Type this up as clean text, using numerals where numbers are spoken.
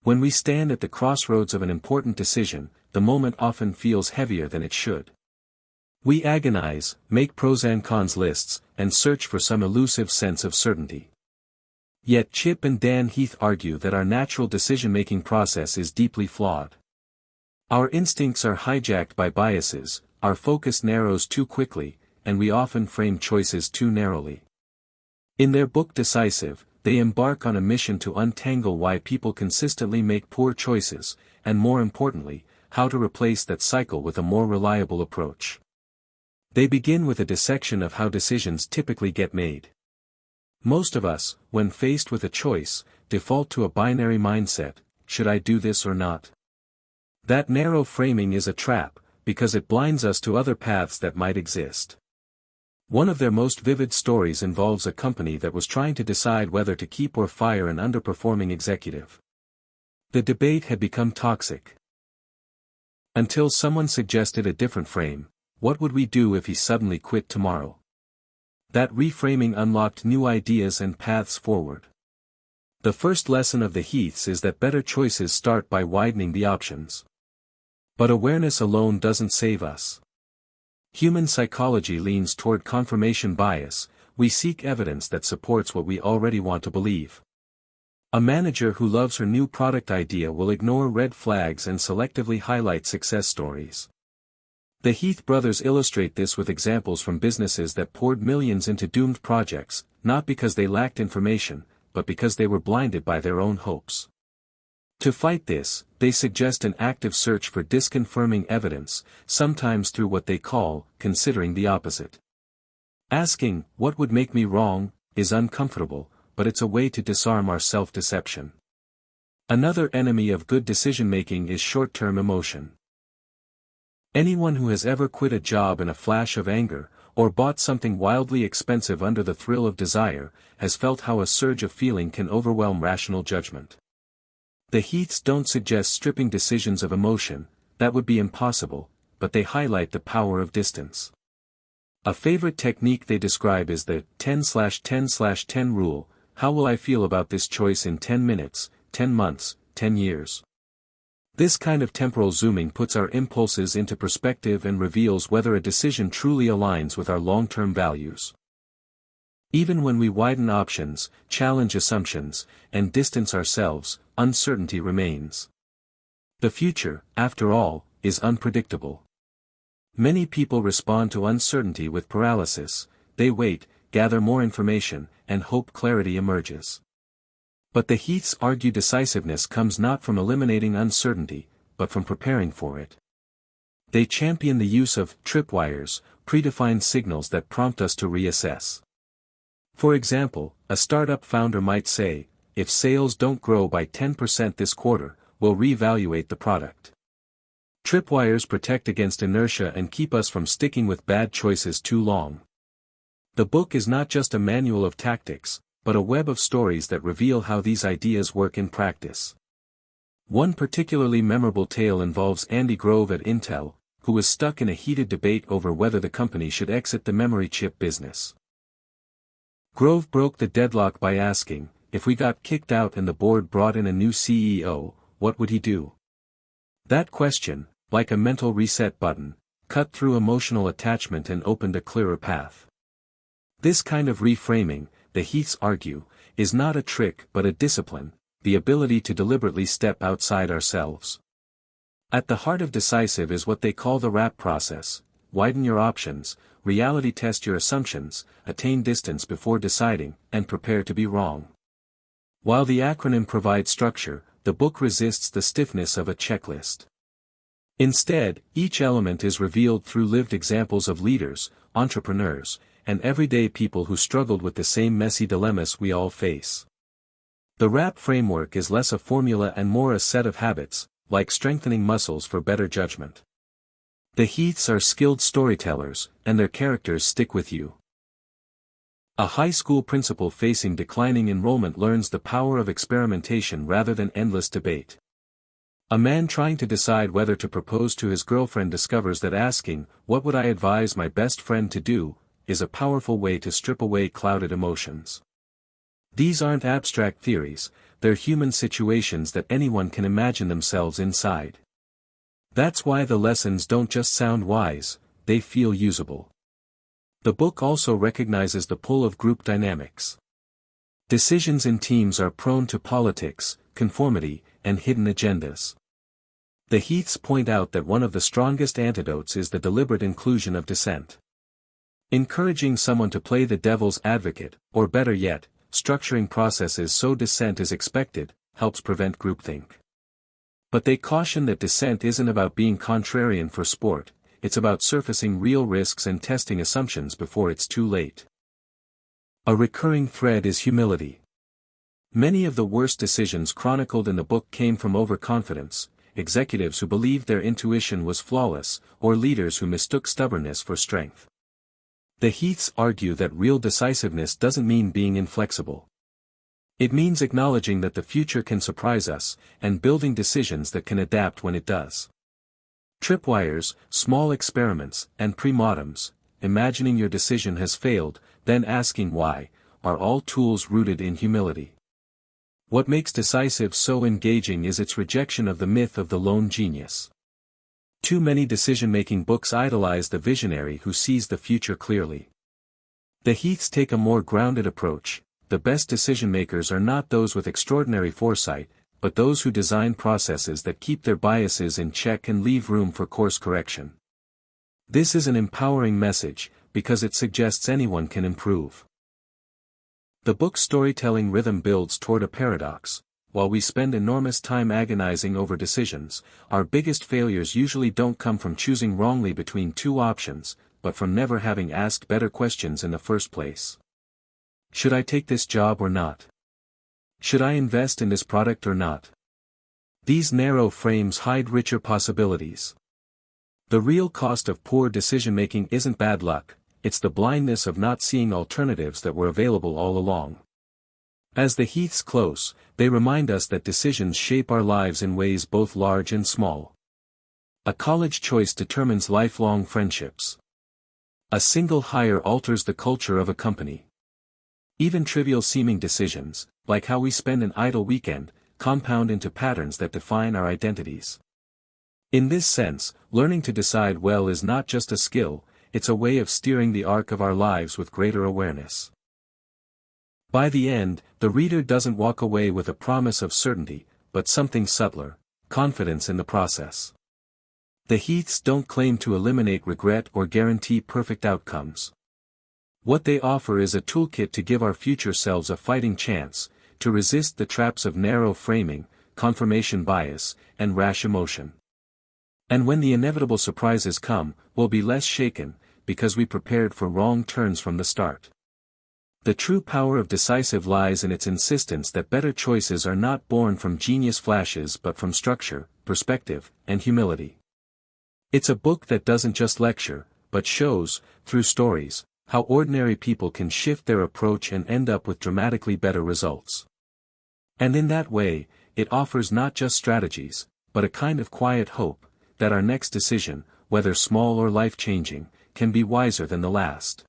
When we stand at the crossroads of an important decision, the moment often feels heavier than it should. We agonize, make pros and cons lists, and search for some elusive sense of certainty. Yet Chip and Dan Heath argue that our natural decision-making process is deeply flawed. Our instincts are hijacked by biases, our focus narrows too quickly, and we often frame choices too narrowly. In their book Decisive, they embark on a mission to untangle why people consistently make poor choices, and more importantly, how to replace that cycle with a more reliable approach. They begin with a dissection of how decisions typically get made. Most of us, when faced with a choice, default to a binary mindset: should I do this or not? That narrow framing is a trap, because it blinds us to other paths that might exist. One of their most vivid stories involves a company that was trying to decide whether to keep or fire an underperforming executive. The debate had become toxic. Until someone suggested a different frame: what would we do if he suddenly quit tomorrow? That reframing unlocked new ideas and paths forward. The first lesson of the Heaths is that better choices start by widening the options. But awareness alone doesn't save us. Human psychology leans toward confirmation bias. We seek evidence that supports what we already want to believe. A manager who loves her new product idea will ignore red flags and selectively highlight success stories. The Heath brothers illustrate this with examples from businesses that poured millions into doomed projects, not because they lacked information, but because they were blinded by their own hopes. To fight this, they suggest an active search for disconfirming evidence, sometimes through what they call considering the opposite. Asking, "What would make me wrong?" is uncomfortable, but it's a way to disarm our self-deception. Another enemy of good decision-making is short-term emotion. Anyone who has ever quit a job in a flash of anger, or bought something wildly expensive under the thrill of desire, has felt how a surge of feeling can overwhelm rational judgment. The Heaths don't suggest stripping decisions of emotion, that would be impossible, but they highlight the power of distance. A favorite technique they describe is the 10/10/10 rule: how will I feel about this choice in 10 minutes, 10 months, 10 years? This kind of temporal zooming puts our impulses into perspective and reveals whether a decision truly aligns with our long-term values. Even when we widen options, challenge assumptions, and distance ourselves, uncertainty remains. The future, after all, is unpredictable. Many people respond to uncertainty with paralysis. They wait, gather more information, and hope clarity emerges. But the Heaths argue decisiveness comes not from eliminating uncertainty, but from preparing for it. They champion the use of tripwires, predefined signals that prompt us to reassess. For example, a startup founder might say, "If sales don't grow by 10% this quarter, we'll reevaluate the product." Tripwires protect against inertia and keep us from sticking with bad choices too long. The book is not just a manual of tactics, but a web of stories that reveal how these ideas work in practice. One particularly memorable tale involves Andy Grove at Intel, who was stuck in a heated debate over whether the company should exit the memory chip business. Grove broke the deadlock by asking, "If we got kicked out and the board brought in a new CEO, what would he do?" That question, like a mental reset button, cut through emotional attachment and opened a clearer path. This kind of reframing, the Heaths argue, is not a trick but a discipline, the ability to deliberately step outside ourselves. At the heart of Decisive is what they call the RAP process: widen your options, reality test your assumptions, attain distance before deciding, and prepare to be wrong. While the acronym provides structure, the book resists the stiffness of a checklist. Instead, each element is revealed through lived examples of leaders, entrepreneurs, and everyday people who struggled with the same messy dilemmas we all face. The RAP framework is less a formula and more a set of habits, like strengthening muscles for better judgment. The Heaths are skilled storytellers, and their characters stick with you. A high school principal facing declining enrollment learns the power of experimentation rather than endless debate. A man trying to decide whether to propose to his girlfriend discovers that asking, "What would I advise my best friend to do?" is a powerful way to strip away clouded emotions. These aren't abstract theories, they're human situations that anyone can imagine themselves inside. That's why the lessons don't just sound wise, they feel usable. The book also recognizes the pull of group dynamics. Decisions in teams are prone to politics, conformity, and hidden agendas. The Heaths point out that one of the strongest antidotes is the deliberate inclusion of dissent. Encouraging someone to play the devil's advocate, or better yet, structuring processes so dissent is expected, helps prevent groupthink. But they caution that dissent isn't about being contrarian for sport, it's about surfacing real risks and testing assumptions before it's too late. A recurring thread is humility. Many of the worst decisions chronicled in the book came from overconfidence, executives who believed their intuition was flawless, or leaders who mistook stubbornness for strength. The Heaths argue that real decisiveness doesn't mean being inflexible. It means acknowledging that the future can surprise us, and building decisions that can adapt when it does. Tripwires, small experiments, and premortems, imagining your decision has failed, then asking why, are all tools rooted in humility. What makes Decisive so engaging is its rejection of the myth of the lone genius. Too many decision-making books idolize the visionary who sees the future clearly. The Heaths take a more grounded approach. The best decision-makers are not those with extraordinary foresight, but those who design processes that keep their biases in check and leave room for course correction. This is an empowering message, because it suggests anyone can improve. The book's storytelling rhythm builds toward a paradox. While we spend enormous time agonizing over decisions, our biggest failures usually don't come from choosing wrongly between two options, but from never having asked better questions in the first place. Should I take this job or not? Should I invest in this product or not? These narrow frames hide richer possibilities. The real cost of poor decision-making isn't bad luck, it's the blindness of not seeing alternatives that were available all along. As the Heaths close, they remind us that decisions shape our lives in ways both large and small. A college choice determines lifelong friendships. A single hire alters the culture of a company. Even trivial-seeming decisions, like how we spend an idle weekend, compound into patterns that define our identities. In this sense, learning to decide well is not just a skill, it's a way of steering the arc of our lives with greater awareness. By the end, the reader doesn't walk away with a promise of certainty, but something subtler, confidence in the process. The Heaths don't claim to eliminate regret or guarantee perfect outcomes. What they offer is a toolkit to give our future selves a fighting chance, to resist the traps of narrow framing, confirmation bias, and rash emotion. And when the inevitable surprises come, we'll be less shaken, because we prepared for wrong turns from the start. The true power of Decisive lies in its insistence that better choices are not born from genius flashes but from structure, perspective, and humility. It's a book that doesn't just lecture, but shows, through stories, how ordinary people can shift their approach and end up with dramatically better results. And in that way, it offers not just strategies, but a kind of quiet hope, that our next decision, whether small or life-changing, can be wiser than the last.